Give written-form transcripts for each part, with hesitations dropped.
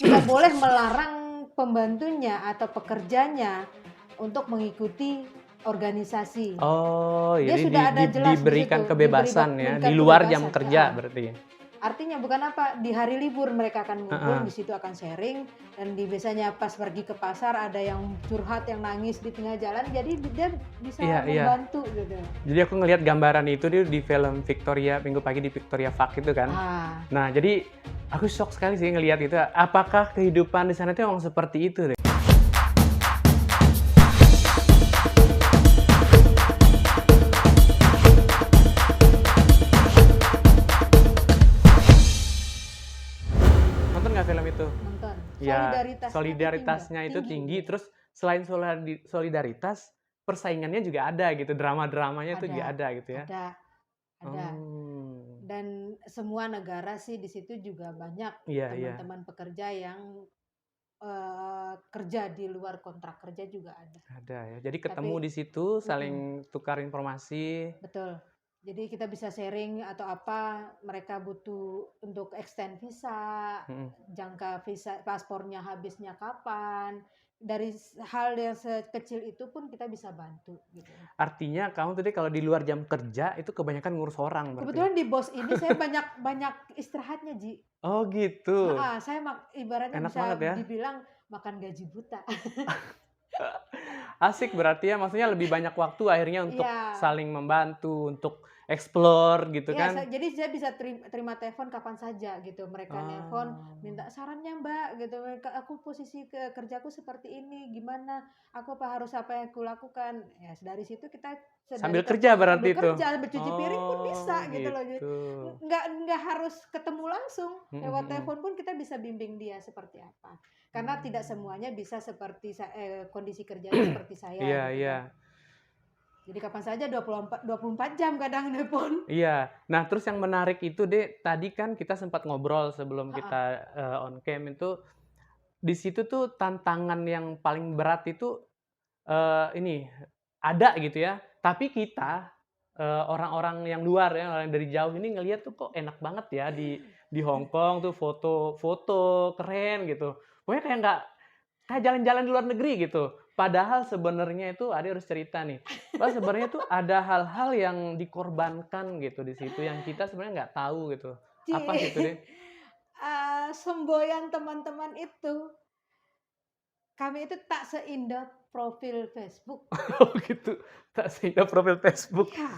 tidak boleh melarang pembantunya atau pekerjanya untuk mengikuti organisasi. Oh, Dia jadi sudah ada jelas di situ, diberikan kebebasan ya, di diberikan luar jam kebebasan. kerja berarti? Artinya bukan apa, di hari libur mereka akan ngumpul, Heeh. di situ akan sharing, dan biasanya pas pergi ke pasar ada yang curhat, yang nangis di tengah jalan, jadi dia Iya bisa iya. membantu gitu. Jadi aku ngelihat gambaran itu di film Victoria, Minggu Pagi di Victoria Park itu kan. Ah, Nah, jadi aku shock sekali sih ngelihat itu. Apakah kehidupan di sana itu emang seperti itu deh? Nonton nggak film itu? nonton. Ya, Solidaritasnya tuh solidaritasnya itu tinggi, gitu. terus selain solidaritas, persaingannya juga ada gitu, drama-dramanya itu juga Ada, ada gitu ya? ada, ada. Oh, Dan semua negara sih di situ juga banyak iya iya, teman-teman pekerja yang kerja di luar kontrak kerja juga ada. ada ya. Jadi ketemu Tapi di situ, mm-mm, saling tukar informasi. betul. Jadi kita bisa sharing atau apa mereka butuh untuk extend visa, Mhm. jangka visa paspornya habisnya kapan. Dari hal yang sekecil itu pun kita bisa bantu gitu. Artinya kamu tadi kalau di luar jam kerja itu kebanyakan ngurus orang berarti? Kebetulan di BOS ini saya banyak banyak istirahatnya, Ji. Oh gitu, Saya ibaratnya enak bisa banget ya. dibilang makan gaji buta. Asik berarti ya, maksudnya lebih banyak waktu akhirnya untuk Iya. saling membantu, untuk explore gitu Iya, kan? jadi saya bisa terima telepon kapan saja gitu. Mereka nelpon Oh. minta sarannya, Mbak, gitu. Aku posisi kerjaku seperti ini, gimana? Aku apa yang aku lakukan? Ya, dari situ kita dari Sambil kerja telepon berarti sambil itu? kerja, sambil cuci piring pun bisa Oh, gitu loh. Jadi, gitu. nggak harus ketemu langsung. Mhm Lewat mhm. telepon pun kita bisa bimbing dia seperti apa. Karena tidak Mmm. semuanya bisa seperti kondisi kerjanya seperti saya Iya gitu iya. kan. Jadi kapan saja 24 jam kadang nelpon. Iya. Nah, terus yang menarik itu, Dek, tadi kan kita sempat ngobrol sebelum kita, on cam itu, di situ tuh tantangan yang paling berat itu, ini, ada gitu ya, tapi kita, orang-orang yang luar ya, orang dari jauh ini ngelihat tuh kok enak banget ya di Hong Kong tuh foto-foto keren gitu. Pokoknya kayak jalan-jalan di luar negeri gitu. Padahal sebenarnya itu Ade harus cerita nih, bahwa sebenarnya tuh ada hal-hal yang dikorbankan gitu di situ yang kita sebenarnya nggak tahu gitu. Apa sih itu, Cie, deh? semboyan teman-teman itu, kami itu tak seindah profil Facebook. Oh gitu, tak sehingga profil Facebook. Iya,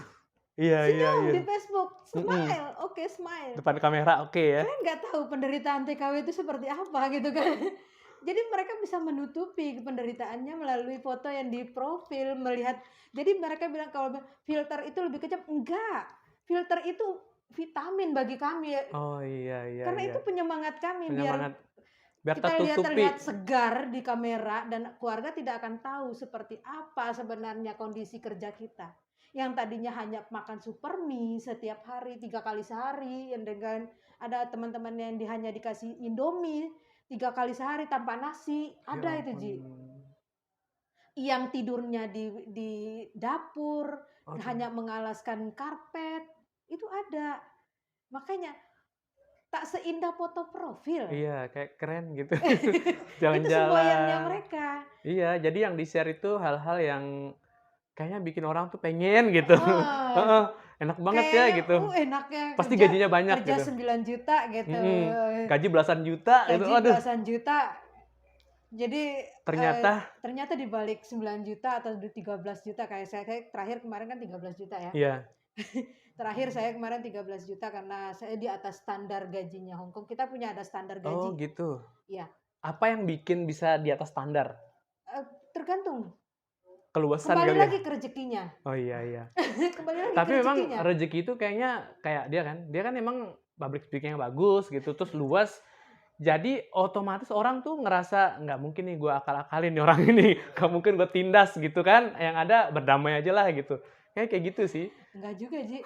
Iya iya senyum iya. di Facebook, Mhm. smile, oke smile. Depan kamera oke ya? Kalian nggak tahu penderitaan TKW itu seperti apa gitu kan. Jadi mereka bisa menutupi penderitaannya melalui foto yang di profil, melihat. Jadi mereka bilang kalau filter itu lebih kejam, enggak. Filter itu vitamin bagi kami ya. Oh iya iya Karena iya. itu penyemangat kami biar Penyemangat biar kita lihat tertutupi. terlihat segar di kamera dan keluarga tidak akan tahu seperti apa sebenarnya kondisi kerja kita. Yang tadinya hanya makan super mie setiap hari 3 kali sehari, yang dengan ada teman-teman yang hanya dikasih Indomie 3 kali sehari tanpa nasi, Ya ada itu ampun. Ji. Yang tidurnya di dapur, Aduh. hanya mengalaskan karpet, itu ada. Makanya tak seindah foto profil. Iya, kayak keren gitu. Itu semboyannya Jalan-jalan. mereka. Iya, jadi yang di-share itu hal-hal yang kayaknya bikin orang tuh pengen gitu. Heeh, Heeh, enak banget ya kayaknya, gitu. enaknya Pasti kerja gajinya banyak kerja gitu. 9 juta gitu, Mhm, gaji belasan juta gitu, gaji aduh, belasan juta. Jadi, ternyata ternyata di balik 9 juta atau 13 juta kayak saya terakhir kemarin kan 13 juta ya. iya. Terakhir saya kemarin 13 juta karena saya di atas standar gajinya Hong Kong. Kita punya ada standar Oh gaji. gitu. Iya, Apa yang bikin bisa di atas standar? tergantung, Keluasan kembali kali ya? lagi ke rezekinya. Oh iya iya. Kembali lagi ke Tapi memang rezekinya. rezeki itu kayaknya kayak dia kan emang public speaking-nya bagus gitu, terus luas. Jadi otomatis orang tuh ngerasa, "Nggak mungkin nih gue akal-akalin nih orang ini, nggak mungkin gue tindas," gitu kan, yang ada berdamai aja lah gitu. Kayak gitu sih. Enggak juga, Ji.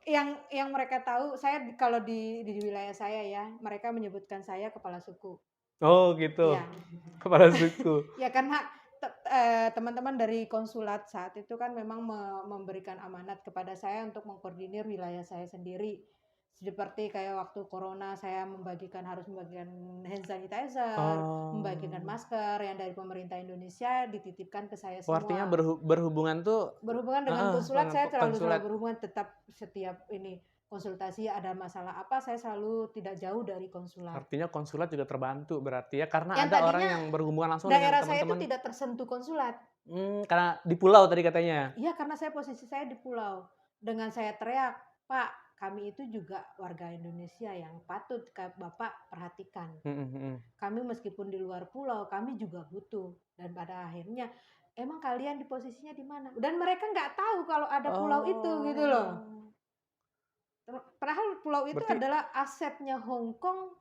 Yang mereka tahu saya kalau di wilayah saya ya, mereka menyebutkan saya kepala suku. Oh gitu, Iya. kepala suku. Ya karena teman-teman dari konsulat saat itu kan memang memberikan amanat kepada saya untuk mengkoordinir wilayah saya sendiri. Seperti kayak waktu corona saya harus membagikan hand sanitizer, membagikan Oh. masker yang dari pemerintah Indonesia dititipkan ke saya Oh, artinya semua. berhubungan tuh Berhubungan dengan heeh, konsulat, saya selalu konsulat. berhubungan, tetap setiap ini konsultasi ada masalah apa, saya selalu tidak jauh dari konsulat. Artinya konsulat juga terbantu berarti ya, karena Yang ada orang tadinya yang berhubungan langsung dengan daerah saya itu teman-teman tidak tersentuh konsulat. karena di pulau tadi katanya? Iya, karena posisi saya di pulau. Dengan saya teriak, "Pak, kami itu juga warga Indonesia yang patut Bapak perhatikan. Mhm mhm. Kami meskipun di luar pulau, kami juga butuh." Dan pada akhirnya, "Emang kalian di posisinya di mana?" Dan mereka nggak tahu kalau ada pulau itu, gitu loh. Oh. Padahal pulau itu Berarti adalah asetnya Hong Kong,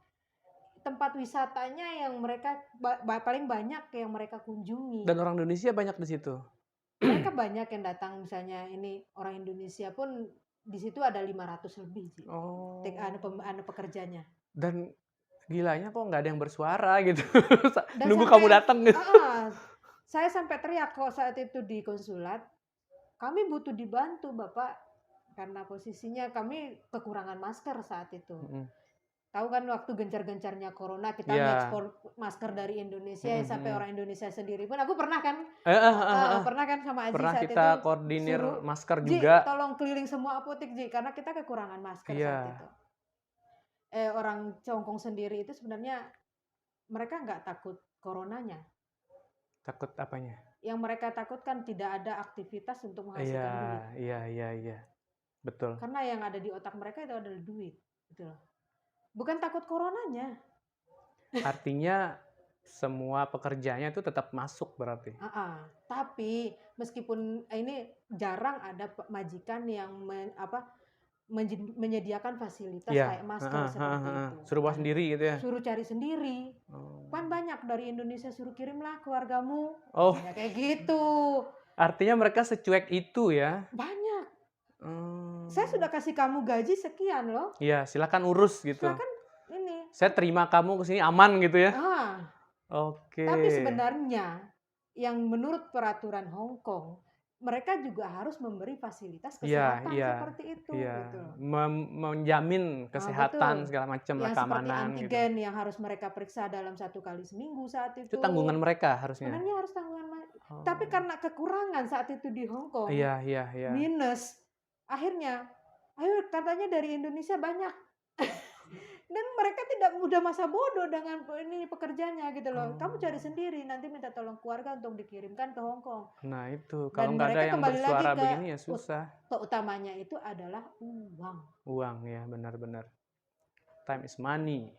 tempat wisatanya yang mereka paling banyak yang mereka kunjungi. dan orang Indonesia banyak di situ? Mereka banyak yang datang, misalnya ini orang Indonesia pun di situ ada 500 lebih sih. Oh. Pekerjanya. Dan gilanya kok nggak ada yang bersuara gitu. Dan Nunggu kamu datang gitu. saya sampai teriak kok saat itu di konsulat, "Kami butuh dibantu Bapak." Karena posisinya kami kekurangan masker saat itu. Tahu kan waktu gencar-gencarnya corona kita ngekspor masker dari Indonesia, sampai orang Indonesia sendiri pun, aku pernah kan pernah kan sama Aji Pernah saat kita itu koordinir suruh, masker "Ji, juga. tolong keliling semua apotek Ji," karena kita kekurangan masker saat itu. Orang Hongkong sendiri itu sebenarnya mereka nggak takut coronanya. Takut apanya? Yang mereka takutkan tidak ada aktivitas untuk menghasilkan duit. Iya. Betul. Karena yang ada di otak mereka itu adalah duit, gitu loh. Bukan takut coronanya. Artinya semua pekerjaannya itu tetap masuk berarti. Tapi meskipun ini jarang ada majikan yang menyediakan fasilitas kayak masker seperti itu. Suruh bawa sendiri gitu ya? Suruh cari sendiri. Kan banyak dari Indonesia, suruh kirimlah keluargamu. Oh. Ya, kayak gitu. Artinya mereka secuek itu ya? Banyak. Saya sudah kasih kamu gaji sekian loh. Iya, silakan urus gitu. Silakan ini. Saya terima kamu kesini aman gitu ya? Oke. Tapi sebenarnya yang menurut peraturan Hong Kong, mereka juga harus memberi fasilitas kesehatan seperti itu. Gitu. Menjamin kesehatan segala macam, yang keamanan seperti antigen gitu. Yang harus mereka periksa dalam 1 kali seminggu saat itu. Itu tanggungan mereka harusnya. Sebenarnya harus tanggungan mereka. Tapi karena kekurangan saat itu di Hong Kong, minus, akhirnya, ayo katanya dari Indonesia banyak. Dan mereka tidak mudah masa bodoh dengan ini pekerjanya gitu loh. Kamu cari sendiri, nanti minta tolong keluarga untuk dikirimkan ke Hong Kong. Nah itu, kalau nggak ada yang bersuara begini ya susah. Utamanya itu adalah uang. Uang ya, benar-benar. Time is money.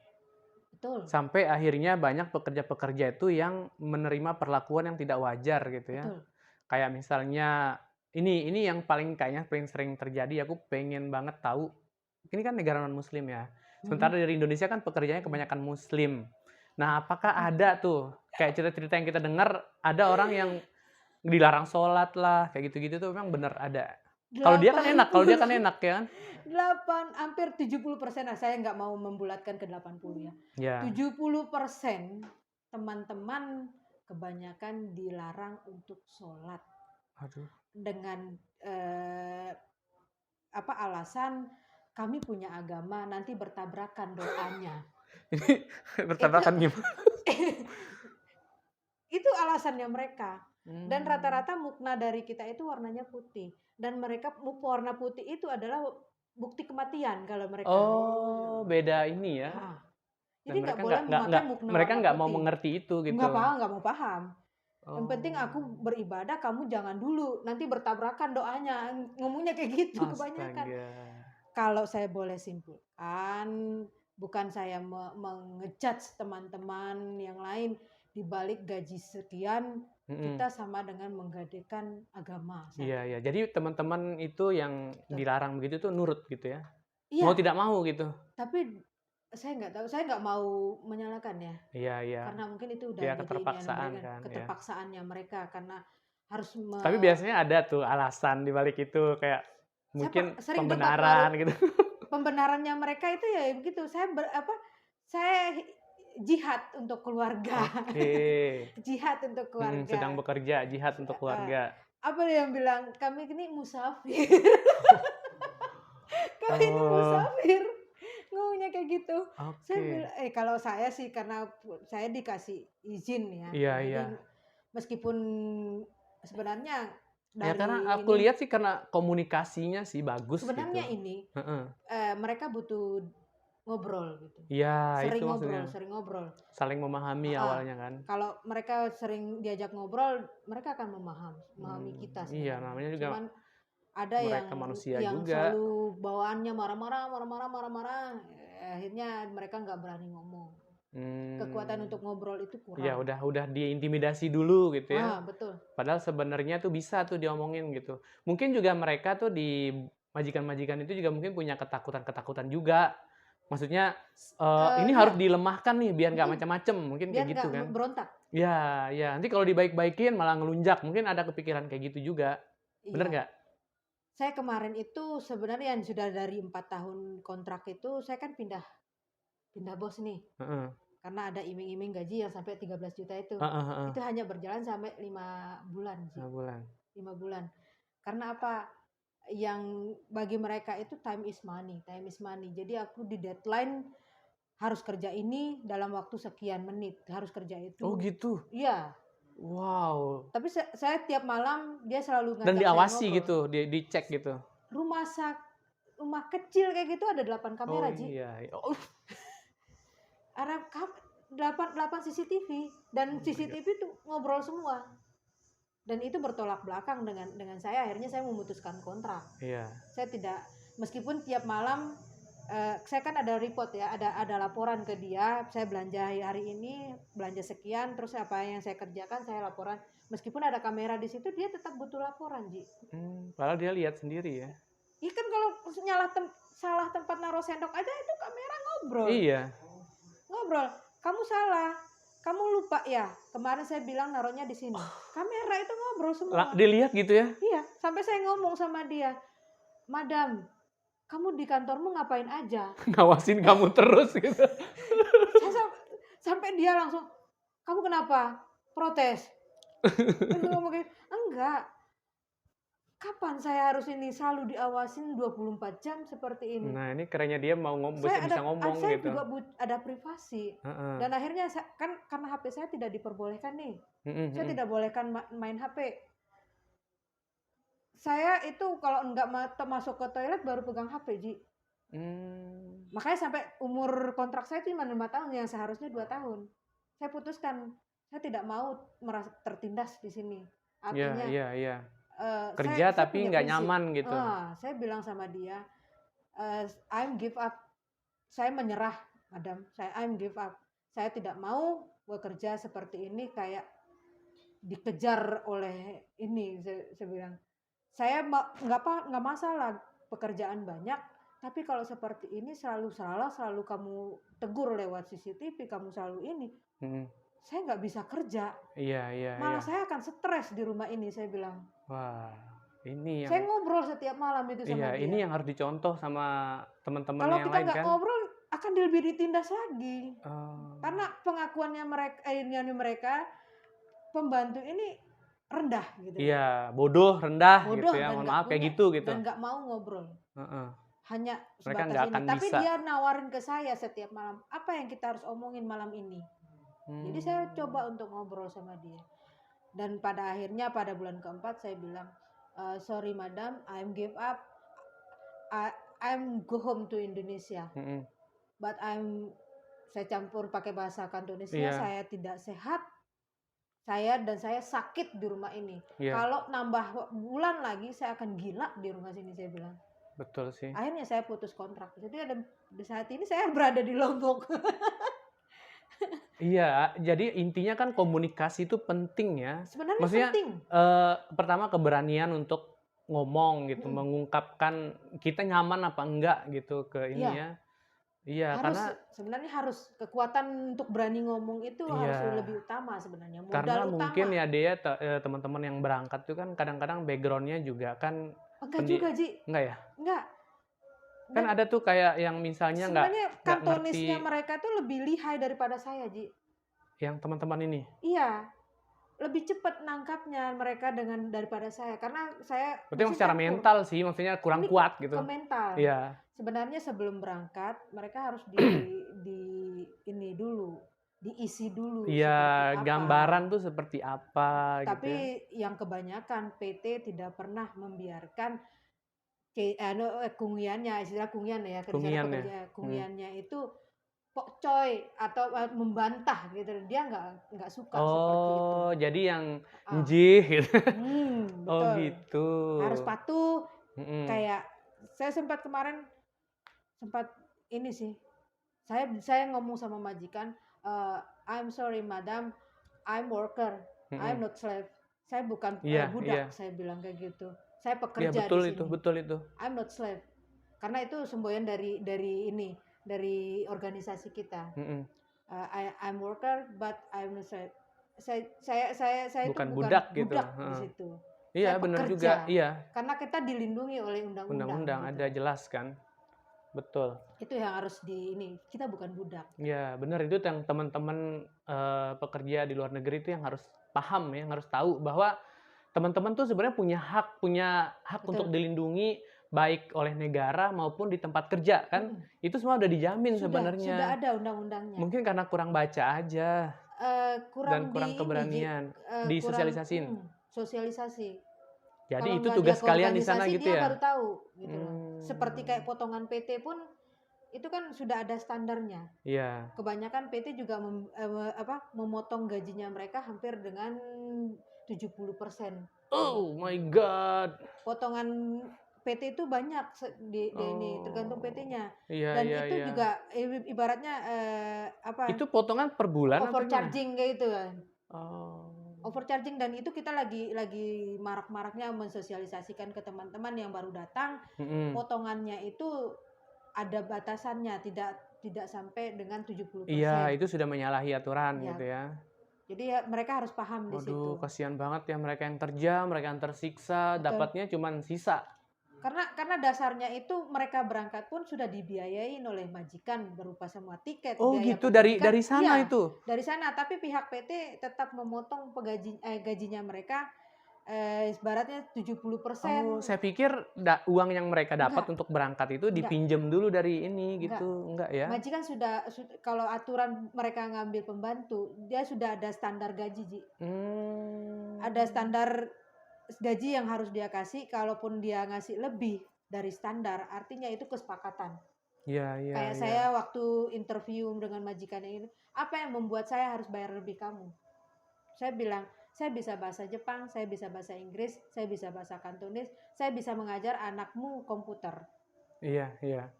Betul. Sampai akhirnya banyak pekerja-pekerja itu yang menerima perlakuan yang tidak wajar gitu ya. Betul. Kayak misalnya, ini yang paling sering terjadi, aku pengen banget tahu. Ini kan negara non-muslim ya. Sementara dari Indonesia kan pekerjaannya kebanyakan muslim. Nah, apakah ada tuh kayak cerita-cerita yang kita dengar, ada orang yang dilarang sholat lah, kayak gitu-gitu tuh memang benar ada. Kalau dia kan enak ya kan? Hampir 70%, saya nggak mau membulatkan ke 80 ya. 70% teman-teman kebanyakan dilarang untuk sholat. Aduh. Dengan alasan kami punya agama, nanti bertabrakan doanya. Bertabrakan gimana? Itu alasannya mereka. Dan rata-rata mukna dari kita itu warnanya putih. Dan mereka warna putih itu adalah bukti kematian kalau mereka. Oh, beda ini ya. Jadi nggak boleh memakai mukna. Mereka nggak mau mengerti itu gitu. Nggak mau paham. Yang penting aku beribadah, kamu jangan dulu, nanti bertabrakan doanya. Ngomongnya kayak gitu kebanyakan. Kalau saya boleh simpulkan, bukan saya mengejudge teman-teman yang lain, di balik gaji sekian kita sama dengan menggadekan agama. Iya. Jadi teman-teman itu yang dilarang begitu tuh nurut gitu ya? Iya. Mau tidak mau gitu? Tapi saya nggak tahu, saya nggak mau menyalahkan ya. Iya. Karena mungkin itu udah keterpaksaan kan. Keterpaksaannya mereka karena harus. Tapi biasanya ada tuh alasan di balik itu, kayak mungkin pembenaran gitu. Pembenarannya mereka itu ya begitu. Saya jihad untuk keluarga. Jihad untuk keluarga. Sedang bekerja, jihad untuk keluarga. Apa yang bilang, kami ini musafir. Kami ini musafir. kayak gitu. Saya Oke. kalau saya sih karena saya dikasih izin ya. Iya, iya. Jadi meskipun sebenarnya Ya karena dari aku ini lihat sih karena komunikasinya sih bagus sebenarnya gitu. ini Heeh. mereka butuh ngobrol gitu. Iya, itu Sering maksudnya. ngobrol, sering ngobrol. Saling memahami Heeh. awalnya kan. Kalau mereka sering diajak ngobrol, mereka akan memahami kita Iya sebenarnya. namanya juga Cuman ada mereka manusia yang juga. selalu bawaannya marah-marah, akhirnya mereka nggak berani ngomong. Kekuatan untuk ngobrol itu Ya kurang. udah diintimidasi dulu gitu ya. Betul. Padahal sebenarnya tuh bisa tuh diomongin gitu. Mungkin juga mereka tuh di majikan-majikan itu juga mungkin punya ketakutan-ketakutan juga. Maksudnya ini harus Iya, dilemahkan nih biar nggak mhm, macam-macam, mungkin biar kayak nggak gitu kan. berontak. Ya, ya, nanti kalau dibaik-baikin malah ngelunjak, mungkin ada kepikiran kayak gitu juga. Bener Iya. nggak? Saya kemarin itu sebenarnya yang sudah dari 4 tahun kontrak itu, saya kan pindah pindah bos nih. Heeh. Karena ada iming-iming gaji yang sampai 13 juta itu. Heeh, heeh. Itu hanya berjalan sampai 5 bulan sih. 5 bulan. 5 bulan. Karena apa? Yang bagi mereka itu time is money, time is money. Jadi aku di deadline harus kerja ini dalam waktu sekian menit, harus kerja Oh itu. gitu? Iya, Wow. tapi saya tiap malam dia selalu Dan ngajak saya diawasi ngobrol. gitu, dicek gitu? Rumah rumah kecil kayak gitu ada 8 Oh kamera, Ji. iya. Oh, Ada 8 CCTV dan oh my God. CCTV itu ngobrol semua. Dan itu bertolak belakang dengan saya, akhirnya saya memutuskan kontrak. Iya. Saya tidak, meskipun tiap malam saya kan ada report ya, ada laporan ke dia, saya belanja hari ini, belanja sekian, terus apa yang saya kerjakan saya laporan. Meskipun ada kamera di situ, dia tetap butuh laporan, Ji. Padahal dia lihat sendiri ya? Iya kan kalau salah tempat naruh sendok aja itu kamera ngobrol. Iya. Ngobrol, kamu salah, kamu lupa ya, kemarin saya bilang naruhnya di sini. Kamera itu ngobrol semua. Dilihat gitu ya? Iya, sampai saya ngomong sama dia, Madam, kamu di kantormu ngapain aja? Ngawasin kamu terus gitu. Saya sampai dia langsung, kamu kenapa? Protes. Terus ngomong kayak, enggak. Kapan saya harus ini selalu diawasin 24 jam seperti ini? Nah ini kerennya dia mau bisa ngomong saya gitu. juga ada privasi. Heeh. Dan akhirnya kan karena HP saya tidak diperbolehkan nih. Mhm, Saya mhm. tidak bolehkan main HP. Saya itu kalau enggak masuk ke toilet baru pegang HP, Ji. Makanya sampai umur kontrak saya itu cuma 5 tahun, yang seharusnya 2 tahun. Saya putuskan, saya tidak mau merasa tertindas di sini. Artinya, Iya. saya Kerja tapi punya nggak prinsip. nyaman gitu. Saya bilang sama dia, I'm give up. Saya menyerah, Madam. I'm give up. Saya tidak mau bekerja seperti ini, kayak dikejar oleh ini. Saya bilang, saya nggak masalah pekerjaan banyak, tapi kalau seperti ini selalu salah, selalu kamu tegur lewat CCTV, kamu selalu ini, saya nggak bisa kerja. Iya. Malah saya akan stres di rumah ini, saya bilang. Wah, ini Saya yang ngobrol setiap malam itu sama dia. ini yang harus dicontoh sama teman-teman Kalau yang kita lain nggak kan. ngobrol, akan lebih ditindas lagi. Oh. Karena pengakuannya mereka, pembantu ini rendah gitu. Iya, bodoh, rendah gitu ya. dan Mohon nggak maaf kayak punya, gitu gitu. dan nggak mau ngobrol. Hanya Mereka sebatas nggak ini. akan Tapi bisa. dia nawarin ke saya setiap malam, apa yang kita harus omongin malam ini. Jadi saya coba untuk ngobrol sama dia. Dan pada akhirnya pada bulan keempat saya bilang, sorry Madam, I'm give up. I'm go home to Indonesia. But saya campur pakai bahasa Kantonisnya, saya tidak sehat. Saya sakit di rumah ini. Kalau nambah bulan lagi saya akan gila di rumah sini, saya bilang. Betul sih. Akhirnya saya putus kontrak. Jadi di saat ini saya berada di Lombok. Iya, jadi intinya kan komunikasi itu penting ya. Sebenarnya Maksudnya, penting. pertama keberanian untuk ngomong gitu, mengungkapkan kita nyaman apa enggak gitu ke ini ya. Iya, karena sebenarnya harus kekuatan untuk berani ngomong itu harus lebih utama sebenarnya. Modal karena utama. mungkin ya dia teman-teman yang berangkat tuh kan kadang-kadang backgroundnya juga kan enggak juga, Ji. Enggak ya? Enggak. Kan ada tuh kayak yang misalnya sebenarnya nggak Kantonisnya ngerti. mereka tuh lebih lihai daripada saya, Ji. Yang teman-teman ini? Iya. lebih cepat nangkapnya mereka daripada saya, karena saya Berarti emang mesti secara campur. mental sih, maksudnya kurang Ini kuat ke gitu. mental. Iya. Sebenarnya sebelum berangkat mereka harus di ini dulu, diisi dulu seperti Iya, apa. gambaran tuh seperti apa gitu ya. Tapi yang kebanyakan PT tidak pernah membiarkan kungiannya, istilah kungian ya, Kungian ya. pekerja kungiannya itu pokcoy atau membantah gitu. Dia nggak suka seperti itu. Oh, jadi yang Ah. njih gitu. Oh Betul. gitu. Harus patuh. Mm-mm. Kayak saya kemarin sempat ini sih. Saya ngomong sama majikan, I'm sorry madam, I'm worker, I'm not slave. Saya bukan Iya, budak, iya. saya bilang kayak gitu. Saya Iya pekerja betul di itu, sini. betul itu. I'm not slave. Karena itu semboyan dari organisasi kita. Mm-mm. I'm worker but I'm not slave. Saya itu Bukan bukan budak gitu. di situ. Iya, Saya benar pekerja. juga. Iya. Karena kita dilindungi oleh undang-undang. Gitu. Ada jelas kan. Betul. Itu yang harus kita bukan budak. Iya, benar itu yang teman-teman pekerja di luar negeri itu yang harus paham ya, yang harus tahu bahwa teman-teman tuh sebenarnya punya hak Betul. untuk dilindungi baik oleh negara maupun di tempat kerja kan. Itu semua udah dijamin sebenarnya. Sudah ada undang-undangnya. Mungkin karena kurang baca aja. Kurang keberanian disosialisasin. Sosialisasi. Jadi Kalau itu nggak tugas dia ke kalian di sana organisasi, gitu dia ya. baru tahu gitu loh. Seperti kayak potongan PT pun itu kan sudah ada standarnya. Iya. Kebanyakan PT juga memotong gajinya mereka hampir dengan 70%. Oh my god. Potongan PT itu banyak ini tergantung PT-nya. Iya, Dan iya, itu iya. juga ibaratnya Itu potongan per bulan overcharging kayak gitu kan. Oh. Overcharging, dan itu kita lagi marak-maraknya mensosialisasikan ke teman-teman yang baru datang. Potongannya itu ada batasannya, tidak sampai dengan 70%. Iya, itu sudah menyalahi aturan Ya. gitu ya. Jadi ya, mereka harus paham di situ. Waduh, kasihan banget ya mereka yang terjam, mereka yang tersiksa, Betul. dapatnya cuman sisa. Karena dasarnya itu mereka berangkat pun sudah dibiayain oleh majikan berupa semua tiket. Oh biaya gitu, pendidikan. dari sana Iya, itu? dari sana, tapi pihak PT tetap memotong gajinya mereka ibaratnya 70%. Oh, saya pikir uang yang mereka dapat untuk berangkat itu dipinjam dulu dari ini gitu. Enggak ya? Majikan sudah kalau aturan mereka ngambil pembantu, dia sudah ada standar gaji, Ji. Ada standar gaji yang harus dia kasih. Kalaupun dia ngasih lebih dari standar, artinya itu kesepakatan. Iya, iya. Kayak saya waktu interview dengan majikan ini, apa yang membuat saya harus bayar lebih kamu? Saya bilang, saya bisa bahasa Jepang, saya bisa bahasa Inggris, saya bisa bahasa Kantonis, saya bisa mengajar anakmu komputer. Iya, iya.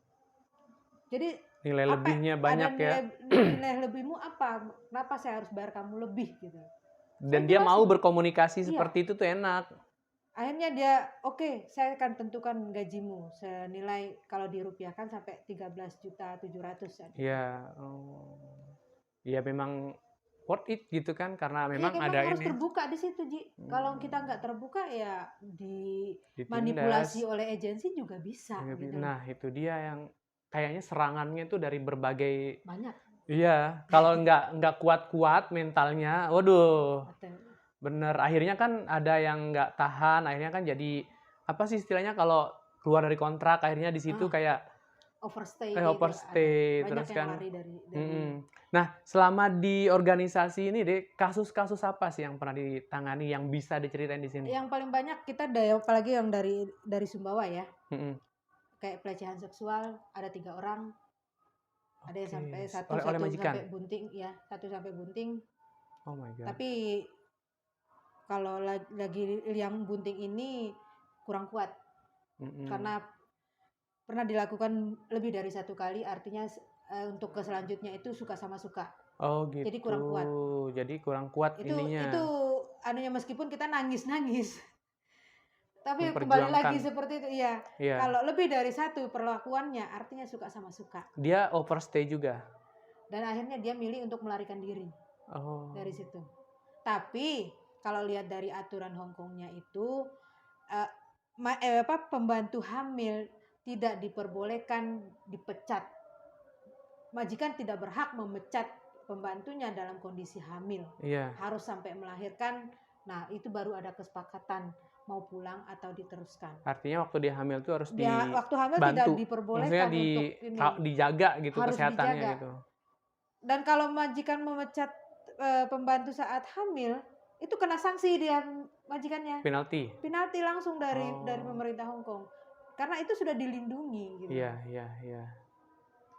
Jadi nilai lebihnya banyak ya. Nilai lebihmu apa? Kenapa saya harus bayar kamu lebih gitu? Dan dia mau berkomunikasi seperti itu tuh enak. Akhirnya dia, oke, saya akan tentukan gajimu senilai kalau dirupiahkan sampai 13.700.000. Iya. Iya memang worth it gitu kan, karena memang ada harus ini. terbuka di situ, Ji. Kalau kita nggak terbuka ya dimanipulasi oleh agensi juga bisa. Gitu. Nah itu dia yang kayaknya serangannya itu dari berbagai. Banyak. Iya, kalau nggak kuat-kuat mentalnya, waduh. Betul. Bener, akhirnya kan ada yang nggak tahan, akhirnya kan jadi apa sih istilahnya kalau keluar dari kontrak, akhirnya di situ kayak overstay. Overstay gitu. Terus Banyak kan. yang lari dari. Nah, selama di organisasi ini deh, kasus-kasus apa sih yang pernah ditangani yang bisa diceritain di sini? Yang paling banyak kita apalagi yang dari Sumbawa ya. Kayak pelecehan seksual ada 3 orang. Ada yang sampai satu sampai bunting, ya, 1 sampai bunting. Oh my god. Tapi kalau lagi yang bunting ini kurang kuat. Karena pernah dilakukan lebih dari 1 kali, artinya untuk ke selanjutnya itu suka sama suka. Oh gitu. Jadi kurang kuat. Jadi kurang kuat ininya. Itu anunya, meskipun kita nangis-nangis. Tapi kembali lagi seperti itu, iya. Kalau lebih dari 1 perlakuannya, artinya suka sama suka. Dia overstay juga. Dan akhirnya dia milih untuk melarikan diri. Dari situ. Tapi kalau lihat dari aturan Hong Kongnya itu, pembantu hamil tidak diperbolehkan dipecat. Majikan tidak berhak memecat pembantunya dalam kondisi hamil Iya. harus sampai melahirkan. Nah, itu baru ada kesepakatan mau pulang atau diteruskan. Artinya waktu dia hamil tuh harus Dia waktu hamil tidak dibantu. Maksudnya diperbolehkan untuk ini, dijaga gitu harus kesehatannya dijaga. gitu. Dan kalau majikan memecat pembantu saat hamil, itu kena sanksi dia majikannya. Penalti. Penalti langsung dari Oh. pemerintah Hong Kong. Karena itu sudah dilindungi gitu. Iya, iya, iya.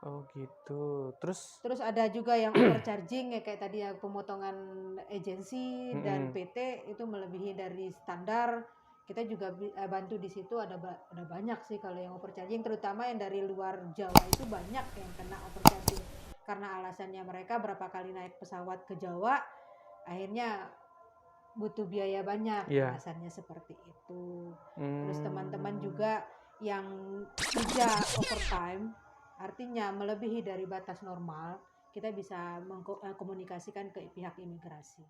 Oh gitu. Terus Terus ada juga yang overcharging ya kayak tadi ya, pemotongan agensi dan Mm-mm. PT itu melebihi dari standar. Kita juga bantu di situ, ada banyak sih kalau yang overcharging, terutama yang dari luar Jawa itu banyak yang kena overcharging. Karena alasannya mereka berapa kali naik pesawat ke Jawa, akhirnya butuh biaya banyak, Iya. alasannya seperti itu. Terus Hmm. teman-teman juga yang kerja overtime, artinya melebihi dari batas normal, kita bisa mengkomunikasikan ke pihak imigrasi.